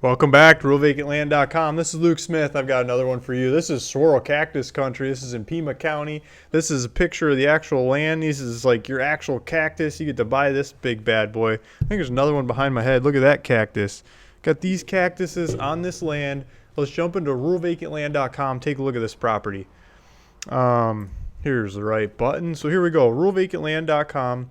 Welcome back to RealVacantLand.com. This is Luke Smith. I've got another one for you. This is Saguaro Cactus country. This is in Pima County. This is a picture of the actual land. This is like your actual cactus. You get to buy this big bad boy. I think there's another one behind my head. Look at that cactus. Got these cactuses on this land. Let's jump into RealVacantLand.com. Take a look at this property. Here's the right button. So here we go. RealVacantLand.com.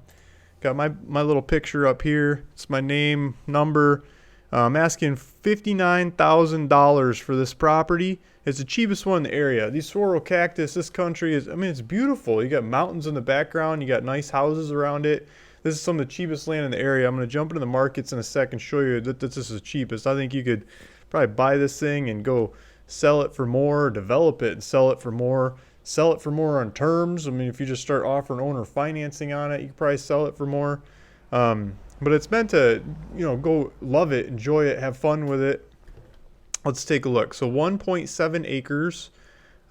Got my little picture up here. It's my name, number. I'm asking $59,000 for this property. It's the cheapest one in the area. These Saguaro cactus, this country is, I mean, it's beautiful. You got mountains in the background. You got nice houses around it. This is some of the cheapest land in the area. I'm going to jump into the markets in a second, show you that this is the cheapest. I think you could probably buy this thing and go sell it for more, develop it and sell it for more on terms. I mean, if you just start offering owner financing on it, you could probably sell it for more. But it's meant to, go love it, enjoy it, have fun with it. Let's take a look. So 1.7 acres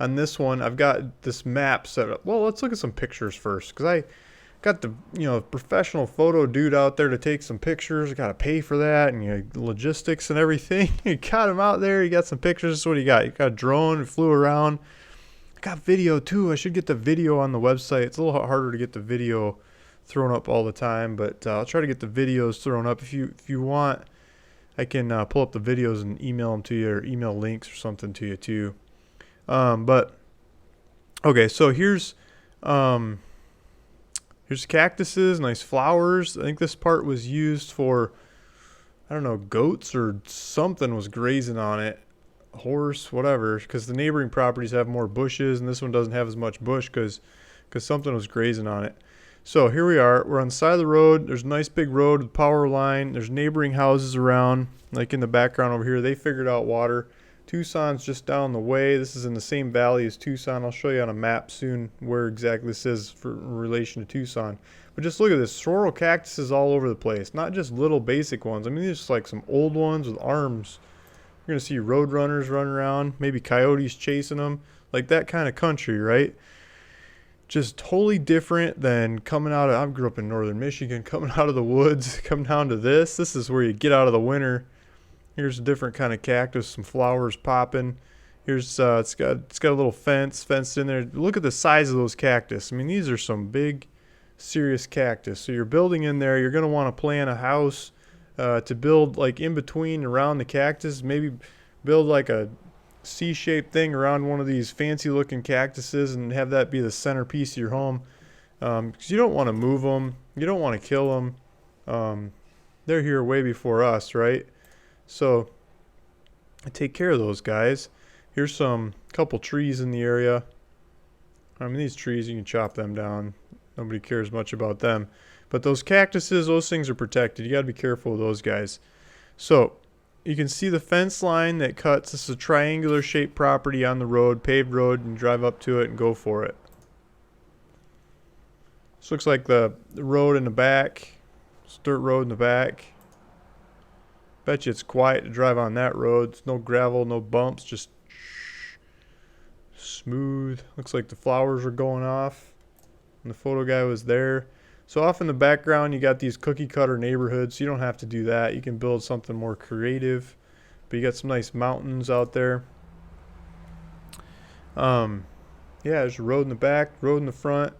on this one. I've got this map set up. Well, let's look at some pictures first, because I got the professional photo dude out there to take some pictures. I got to pay for that, and logistics and everything. You got him out there. You got some pictures. This is what you got. You got a drone. It flew around. I got video too. I should get the video on the website. It's a little harder to get the video thrown up all the time, but I'll try to get the videos thrown up. If you want, I can pull up the videos and email them to you, or email links or something to you too. But okay, so here's cactuses, nice flowers. I think this part was used for, I don't know, goats or something was grazing on it, horse, whatever, because the neighboring properties have more bushes and this one doesn't have as much bush because something was grazing on it. So here we are. We're on the side of the road. There's a nice big road with power line. There's neighboring houses around, like in the background over here. They figured out water. Tucson's just down the way. This is in the same valley as Tucson. I'll show you on a map soon where exactly this is in relation to Tucson. But just look at this. Saguaro cactuses all over the place. Not just little basic ones. I mean, these are like some old ones with arms. You're going to see road runners running around. Maybe coyotes chasing them. Like that kind of country, right? Just totally different than coming out of, I grew up in northern Michigan, coming out of the woods, coming down to this. This is where you get out of the winter. Here's a different kind of cactus, some flowers popping. Here's it's got a little fenced in there. Look at the size of those cactus. I mean, these are some big, serious cactus. So you're building in there. You're going to want to plan a house to build like in between around the cactus. Maybe build like a C-shaped thing around one of these fancy looking cactuses and have that be the centerpiece of your home, because you don't want to move them, you don't want to kill them. They're here way before us, right? So I take care of those guys. Here's some couple trees in the area. I mean, these trees, you can chop them down, nobody cares much about them, but those cactuses, those things are protected. You got to be careful of those guys. So you can see the fence line that cuts. This is a triangular shaped property on the road, paved road, and drive up to it and go for it. This looks like the road in the back. It's dirt road in the back. Bet you it's quiet to drive on that road. It's no gravel, no bumps, just smooth. Looks like the flowers are going off. And the photo guy was there. So off in the background, you got these cookie cutter neighborhoods. So you don't have to do that. You can build something more creative. But you got some nice mountains out there. Yeah, there's a road in the back, road in the front.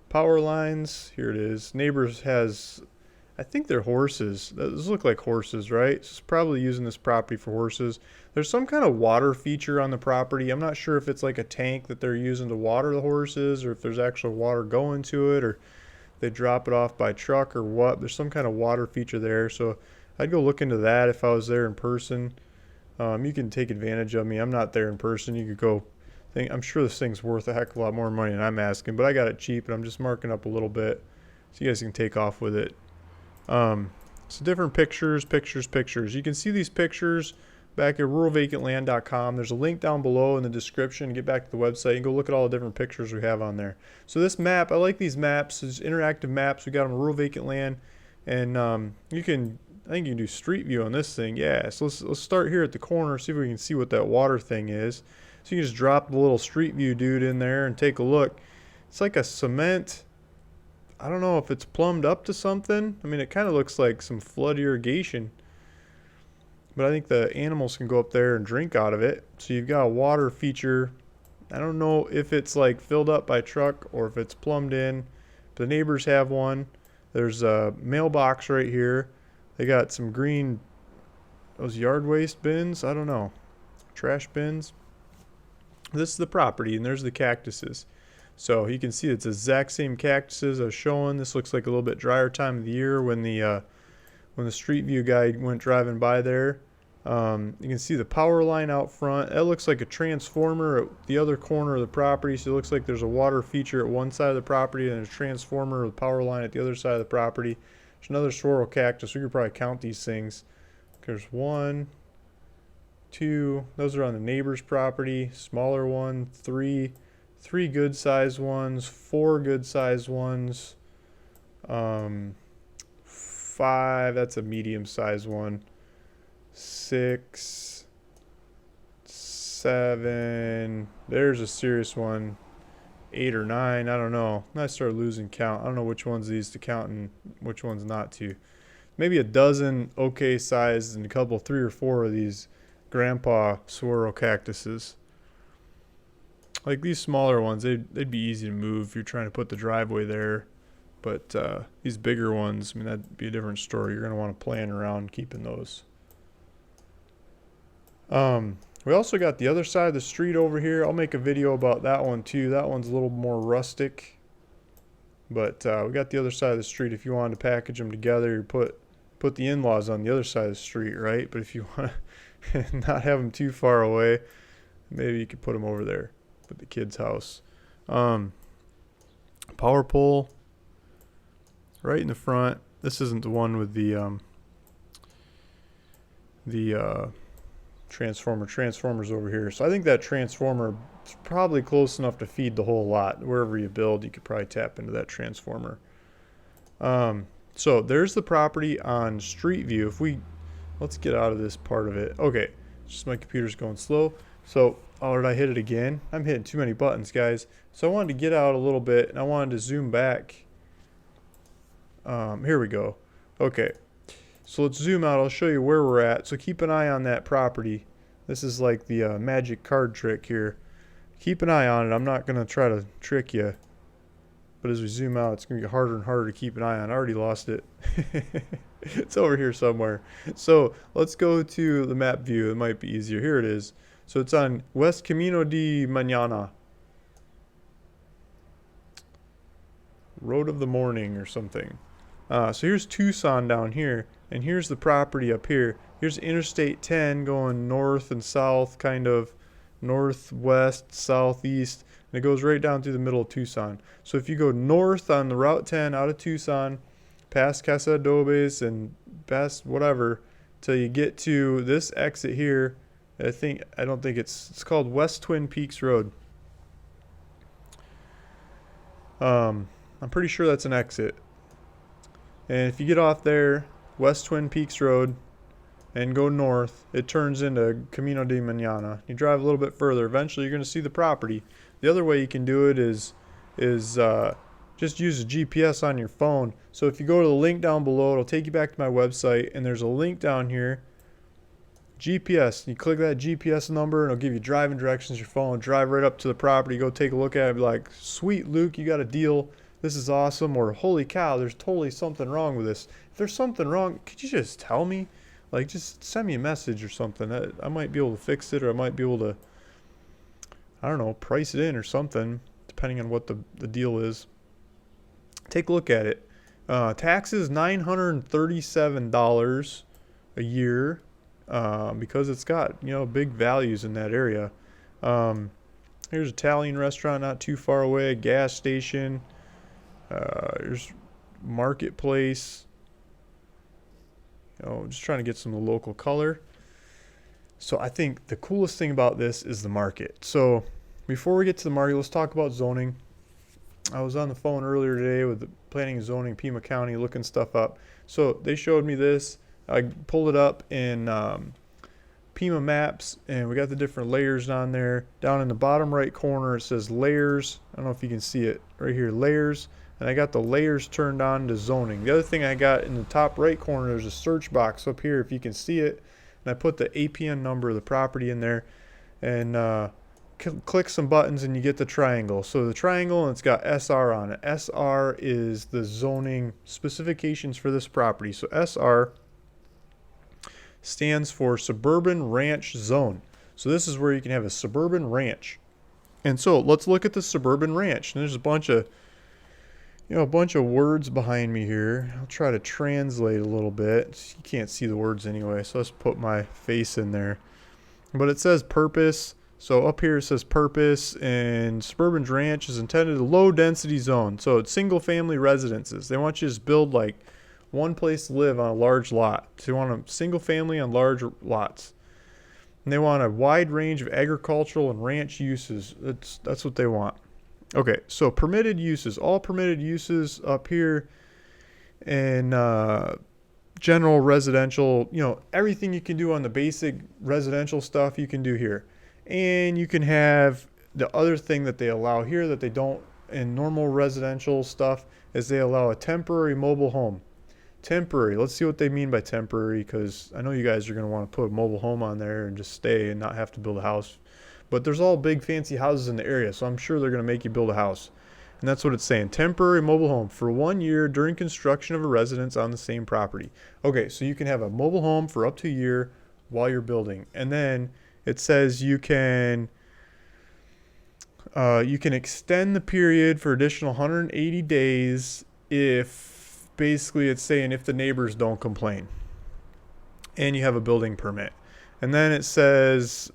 Power lines. Here it is. Neighbors has, I think they're horses. Those look like horses, right? So it's probably using this property for horses. There's some kind of water feature on the property. I'm not sure if it's like a tank that they're using to water the horses, or if there's actual water going to it, or they drop it off by truck or what. There's some kind of water feature there, so I'd go look into that if I was there in person. You can take advantage of me. I'm not there in person. You could go think, I'm sure this thing's worth a heck of a lot more money than I'm asking, but I got it cheap and I'm just marking up a little bit so you guys can take off with it. So different pictures. You can see these pictures back at ruralvacantland.com. There's a link down below in the description. Get back to the website and go look at all the different pictures we have on there. So this map, I like these maps. These interactive maps. We got them on Rural Vacant Land, and I think you can do street view on this thing. Yeah. So let's start here at the corner. See if we can see what that water thing is. So you can just drop the little street view dude in there and take a look. It's like a cement. I don't know if it's plumbed up to something. I mean, it kind of looks like some flood irrigation. but I think the animals can go up there and drink out of it. So you've got a water feature. I don't know if it's like filled up by truck or if it's plumbed in. The neighbors have one. There's a mailbox right here. They got some green, those yard waste bins. I don't know, trash bins. This is the property, and there's the cactuses. So you can see it's the exact same cactuses I was showing. This looks like a little bit drier time of the year when the street view guy went driving by there. You can see the power line out front. That looks like a transformer at the other corner of the property. So it looks like there's a water feature at one side of the property and a transformer with power line at the other side of the property. There's another swirl cactus. We could probably count these things. There's 1, 2. Those are on the neighbor's property. Smaller one. 3 good sized ones. 4 good sized ones. 5. That's a medium sized one. 6, 7. There's a serious one. 8 or 9. I don't know. I started losing count. I don't know which ones these to count and which ones not to. Maybe a dozen okay sized and a couple, 3 or 4 of these grandpa swirl cactuses. Like these smaller ones, they'd be easy to move if you're trying to put the driveway there. But these bigger ones, I mean, that'd be a different story. You're going to want to plan around keeping those. We also got the other side of the street over here. I'll make a video about that one too. That one's a little more rustic. But we got the other side of the street. If you wanted to package them together, you put the in-laws on the other side of the street, right? But if you want to not have them too far away, maybe you could put them over there with the kid's house. Power pole right in the front. This isn't the one with the transformers over here. So I think that transformer is probably close enough to feed the whole lot. Wherever you build, you could probably tap into that transformer. So there's the property on Street View. Let's get out of this part of it. Okay, just my computer's going slow. So, oh, did I hit it again? I'm hitting too many buttons, guys. So I wanted to get out a little bit, and I wanted to zoom back. Here we go. Okay, so let's zoom out. I'll show you where we're at. So keep an eye on that property. This is like the magic card trick here. Keep an eye on it. I'm not going to try to trick you. But as we zoom out, it's going to get harder and harder to keep an eye on. I already lost it. It's over here somewhere. So let's go to the map view. It might be easier. Here it is. So it's on West Camino de Mañana. Road of the Morning or something. So here's Tucson down here. And here's the property up here. Here's Interstate 10 going north and south, kind of northwest, southeast. And it goes right down through the middle of Tucson. So if you go north on the Route 10 out of Tucson, past Casa Adobes and past whatever, till you get to this exit here, I don't think it's called West Twin Peaks Road. I'm pretty sure that's an exit. And if you get off there, West Twin Peaks Road, and go north, it turns into Camino de Mañana. You drive a little bit further. Eventually, you're going to see the property. The other way you can do it is just use a GPS on your phone. So if you go to the link down below, it'll take you back to my website, and there's a link down here. GPS. You click that GPS number, and it'll give you driving directions. Your phone, drive right up to the property. Go take a look at it. Be like, "Sweet Luke, you got a deal. This is awesome." Or, "Holy cow, there's totally something wrong with this." If there's something wrong, could you just tell me? Like, just send me a message or something. I might be able to fix it, or I might be able to, I don't know, price it in or something, depending on what the deal is. Take a look at it. Taxes, $937 a year, because it's got, big values in that area. Here's an Italian restaurant not too far away, a gas station. Here's marketplace. Just trying to get some of the local color. So I think the coolest thing about this is the market. So before we get to the market, let's talk about zoning. I was on the phone earlier today with the planning and zoning, Pima County, looking stuff up. So they showed me this. I pulled it up in Pima Maps, and we got the different layers on there. Down in the bottom right corner, it says layers. I don't know if you can see it right here, layers. And I got the layers turned on to zoning. The other thing I got in the top right corner, there's a search box up here. If you can see it, and I put the APN number of the property in there, and click some buttons and you get the triangle. So the triangle, and it's got SR on it. SR is the zoning specifications for this property. So SR stands for Suburban Ranch Zone. So this is where you can have a suburban ranch. And so let's look at the suburban ranch. And there's a bunch of words behind me here. I'll try to translate a little bit. You can't see the words anyway, so let's put my face in there. But it says purpose. So up here it says purpose, and suburban ranch is intended a low density zone. So it's single family residences. They want you to just build like one place to live on a large lot. So you want a single family on large lots. And they want a wide range of agricultural and ranch uses. That's what they want. Okay, so permitted uses. All permitted uses up here, and general residential, everything you can do on the basic residential stuff you can do here. And you can have the other thing that they allow here that they don't in normal residential stuff is they allow a temporary mobile home. Temporary. Let's see what they mean by temporary, because I know you guys are going to want to put a mobile home on there and just stay and not have to build a house. But there's all big fancy houses in the area, so I'm sure they're going to make you build a house. And that's what it's saying. Temporary mobile home for 1 year during construction of a residence on the same property. Okay, so you can have a mobile home for up to a year while you're building. And then it says you can extend the period for additional 180 days if basically it's saying if the neighbors don't complain and you have a building permit. And then it says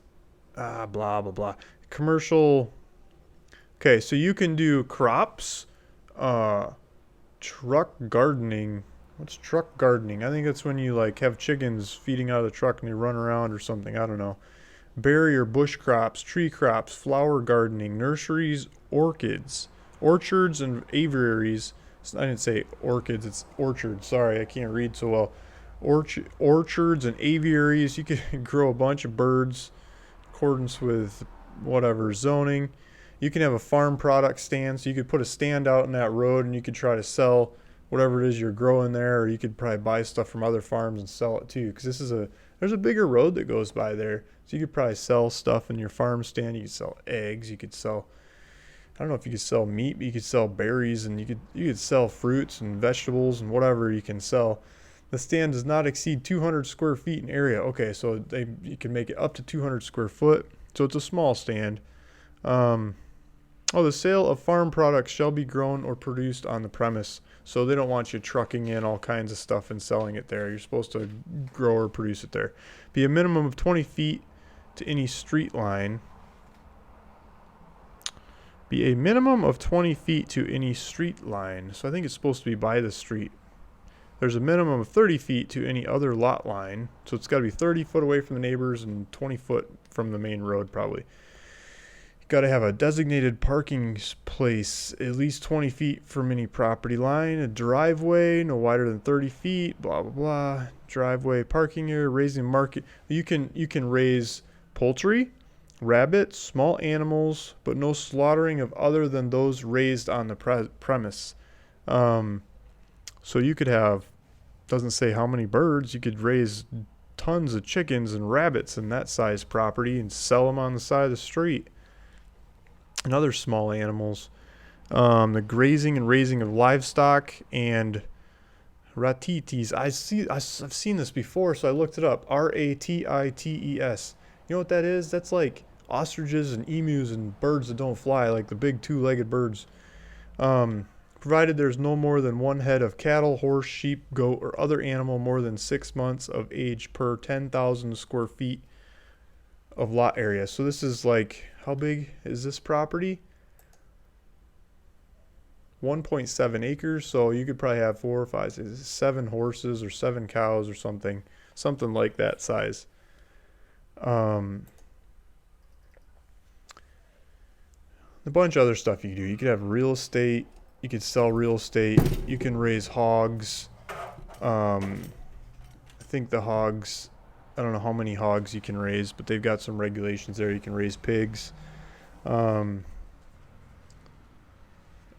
blah blah blah commercial. Okay, so you can do crops, truck gardening. What's truck gardening? I think that's when you like have chickens feeding out of the truck and they run around or something. I don't know. Berry or bush crops, tree crops, flower gardening, nurseries, orchids, orchards, and aviaries. I didn't say orchids, it's orchards. Sorry, I can't read so well. Orchards and aviaries. You can grow a bunch of birds in accordance with whatever zoning. You can have a farm product stand, so you could put a stand out in that road and you could try to sell whatever it is you're growing there, or you could probably buy stuff from other farms and sell it too, because there's a bigger road that goes by there. So you could probably sell stuff in your farm stand. You could sell eggs. You could sell, I don't know if you could sell meat, but you could sell berries, and you could sell fruits and vegetables and whatever you can sell. The stand does not exceed 200 square feet in area. Okay, so you can make it up to 200 square foot. So it's a small stand. The sale of farm products shall be grown or produced on the premise. So they don't want you trucking in all kinds of stuff and selling it there. You're supposed to grow or produce it there. Be a minimum of 20 feet to any street line. Be a minimum of 20 feet to any street line. So I think it's supposed to be by the street. There's a minimum of 30 feet to any other lot line. So it's got to be 30 foot away from the neighbors and 20 foot from the main road probably. Got to have a designated parking place at least 20 feet from any property line. A driveway no wider than 30 feet. Blah blah blah. Driveway, parking area, raising market. You can raise poultry, rabbits, small animals, but no slaughtering of other than those raised on the premise. So you could have, doesn't say how many birds. You could raise tons of chickens and rabbits in that size property and sell them on the side of the street. And other small animals. The grazing and raising of livestock and ratites. I've seen this before, so I looked it up. RATITES. You know what that is? That's like ostriches and emus and birds that don't fly, like the big two-legged birds. Provided there's no more than one head of cattle, horse, sheep, goat, or other animal more than 6 months of age per 10,000 square feet of lot area. So this is like, how big is this property? 1.7 acres. So you could probably have 4 or 5, 7 horses or 7 cows or something like that size. A bunch of other stuff you can do. You could have real estate. You could sell real estate. You can raise hogs. I think the hogs, I don't know how many hogs you can raise, but they've got some regulations there. You can raise pigs, and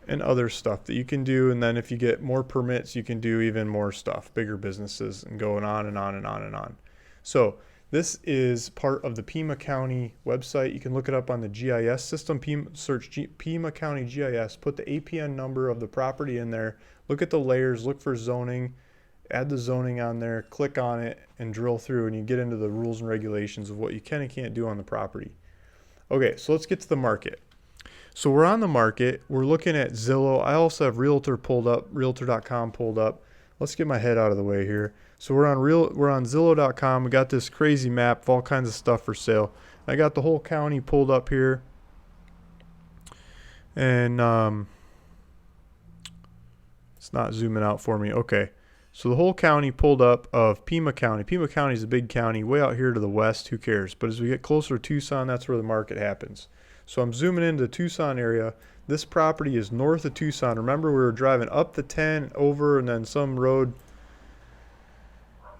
other stuff that you can do. And then if you get more permits, you can do even more stuff, bigger businesses, and going on and on and on and on. So This is part of the Pima County website. You can look it up on the GIS system. Search Pima County GIS, put the APN number of the property in there, look at the layers, look for zoning, add the zoning on there, click on it, and drill through, and you get into the rules and regulations of what you can and can't do on the property. Okay, so let's get to the market. So we're on the market. We're looking at Zillow. I also have Realtor pulled up, Realtor.com pulled up. Let's get my head out of the way here. So we're on Zillow.com. We got this crazy map of all kinds of stuff for sale. I got the whole county pulled up here, and it's not zooming out for me. Okay, so the whole county pulled up of Pima County. Pima County is a big county, way out here to the west. Who cares? But as we get closer to Tucson, that's where the market happens. So I'm zooming into the Tucson area. This property is north of Tucson. Remember, we were driving up the 10, over, and then some road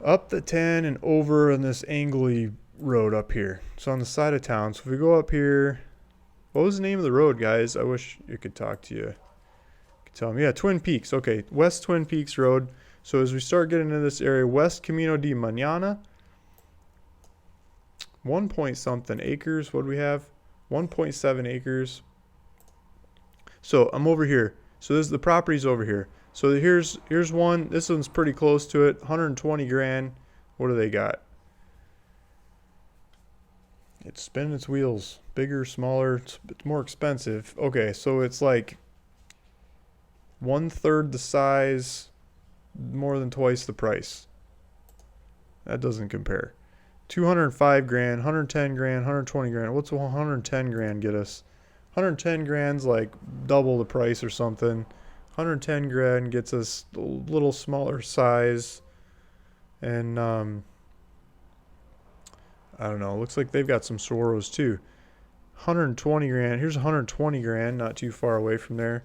up the 10 and over on this angly road up here. So on the side of town. So if we go up here, what was the name of the road, guys? I wish you could talk to you. You could tell me. Yeah, Twin Peaks. Okay, West Twin Peaks Road. So as we start getting into this area, West Camino de Mañana, 1 point something acres. What do we have? 1.7 acres. So I'm over here. So this, the property's over here. So here's one. This one's pretty close to it. 120 grand. What do they got? It's spinning its wheels. Bigger, smaller. It's more expensive. Okay, so it's like 1/3 the size, more than twice the price. That doesn't compare. 205 grand, 110 grand, 120 grand. What's 110 grand get us? 110 grand's like double the price or something. 110 grand gets us a little smaller size. And I don't know. Looks like they've got some Saguaros too. 120 grand. Here's 120 grand, not too far away from there.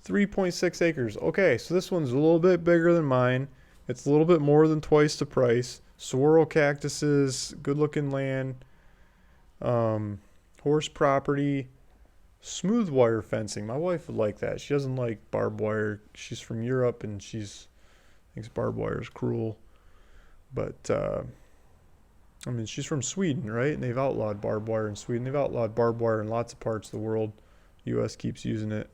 3.6 acres. Okay, so this one's a little bit bigger than mine. It's a little bit more than twice the price. Saguaro cactuses, good looking land, horse property, smooth wire fencing. My wife would like that. She doesn't like barbed wire. She's from Europe and thinks barbed wire is cruel. But I mean, she's from Sweden, right? And they've outlawed barbed wire in Sweden. They've outlawed barbed wire in lots of parts of the world. The U.S. keeps using it.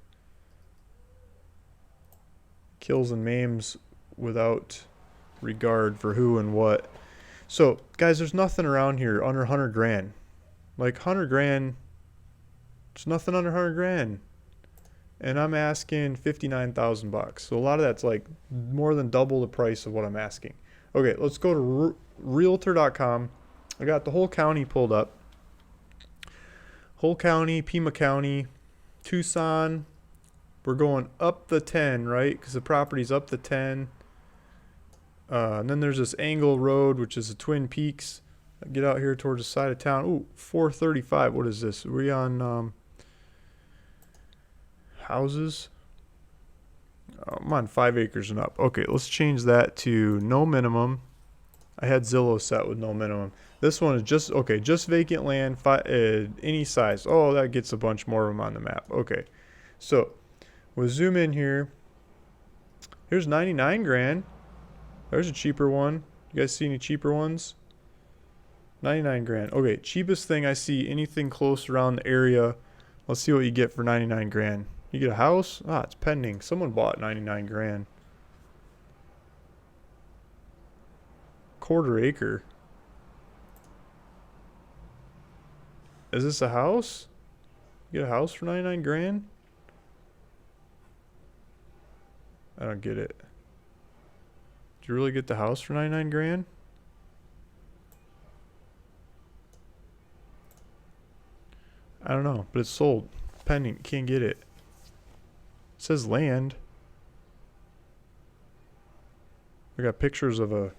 Kills and maims without regard for who and what. So, guys, there's nothing around here under 100 grand. Like 100 grand, there's nothing under 100 grand. And I'm asking 59,000 bucks. So a lot of that's like more than double the price of what I'm asking. Okay, let's go to Realtor.com. I got the whole county pulled up. Whole county, Pima County, Tucson. We're going up the 10, right? Because the property's up the 10. And then there's this angle road, which is the Twin Peaks. I get out here towards the side of town. Ooh, 435. What is this? Are we on houses? Oh, I'm on 5 acres and up. Okay, let's change that to no minimum. I had Zillow set with no minimum. This one is just, okay, just vacant land, any size. Oh, that gets a bunch more of them on the map. Okay, so we'll zoom in here. Here's 99 grand. There's a cheaper one. You guys see any cheaper ones? 99 grand. Okay, cheapest thing I see, anything close around the area. Let's see what you get for 99 grand. You get a house? Ah, it's pending. Someone bought 99 grand. Quarter acre. Is this a house? You get a house for 99 grand? I don't get it. Did you really get the house for 99 grand? I don't know, but it's sold. Pending. Can't get it. It says land. I got pictures of a...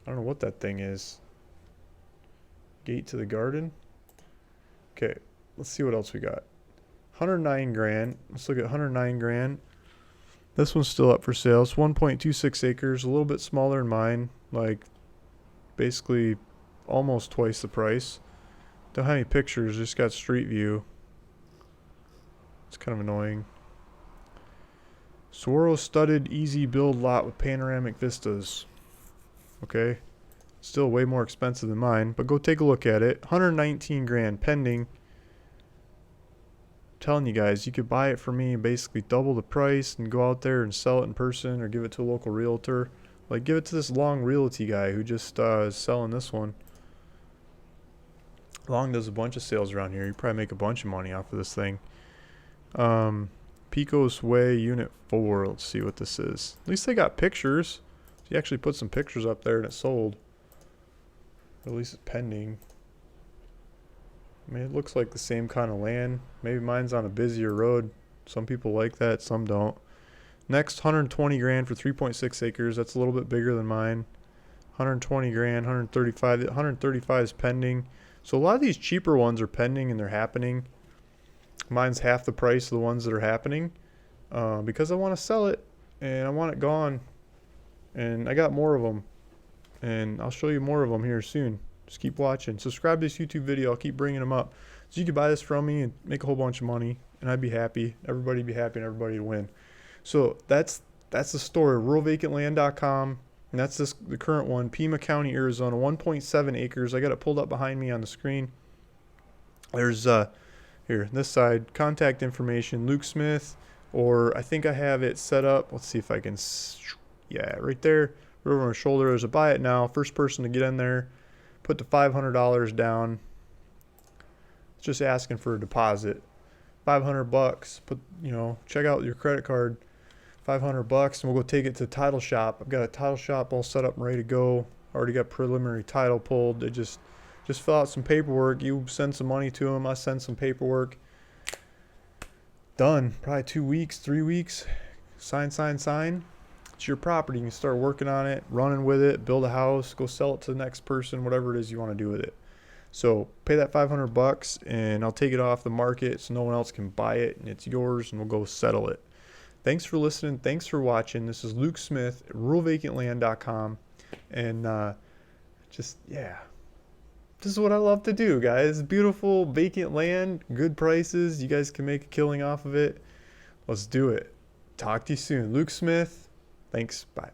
I don't know what that thing is. Gate to the garden. Okay, let's see what else we got. 109 grand. Let's look at 109 grand. This one's still up for sale. It's 1.26 acres, a little bit smaller than mine. Like, basically almost twice the price. Don't have any pictures, just got street view. It's kind of annoying. Saguaro studded easy build lot with panoramic vistas. Okay. Still way more expensive than mine, but go take a look at it. 119 grand pending. Telling you guys, you could buy it for me and basically double the price and go out there and sell it in person or give it to a local realtor. Like, give it to this Long Realty guy who just is selling this one. Long does a bunch of sales around here. You probably make a bunch of money off of this thing. Pecos Way Unit 4. Let's see what this is. At least they got pictures. He actually put some pictures up there and it sold. Or at least it's pending. I mean, it looks like the same kind of land. Maybe mine's on a busier road. Some people like that, some don't. Next, 120 grand for 3.6 acres. That's a little bit bigger than mine. 120 grand, 135. 135 is pending. So a lot of these cheaper ones are pending and they're happening. Mine's half the price of the ones that are happening because I want to sell it and I want it gone. And I got more of them. And I'll show you more of them here soon. Just keep watching. Subscribe to this YouTube video. I'll keep bringing them up. So you can buy this from me and make a whole bunch of money. And I'd be happy. Everybody'd be happy and everybody would win. So that's the story. RuralVacantLand.com. And that's the current one. Pima County, Arizona. 1.7 acres. I got it pulled up behind me on the screen. There's, here, this side, contact information. Luke Smith. Or I think I have it set up. Let's see if I can. Yeah, right there. Right over my shoulder. There's a buy it now. First person to get in there. Put the $500 down. It's just asking for a deposit. $500. Put, check out your credit card. $500, and we'll go take it to the title shop. I've got a title shop all set up and ready to go. Already got preliminary title pulled. They just fill out some paperwork. You send some money to them. I send some paperwork. Done. Probably 2 weeks, 3 weeks. Sign. It's your property. You can start working on it, running with it, build a house, go sell it to the next person, whatever it is you want to do with it. So pay that $500 and I'll take it off the market so no one else can buy it and it's yours and we'll go settle it. Thanks for listening. Thanks for watching. This is Luke Smith at RuralVacantLand.com. And this is what I love to do, guys. Beautiful vacant land, good prices. You guys can make a killing off of it. Let's do it. Talk to you soon. Luke Smith. Thanks. Bye.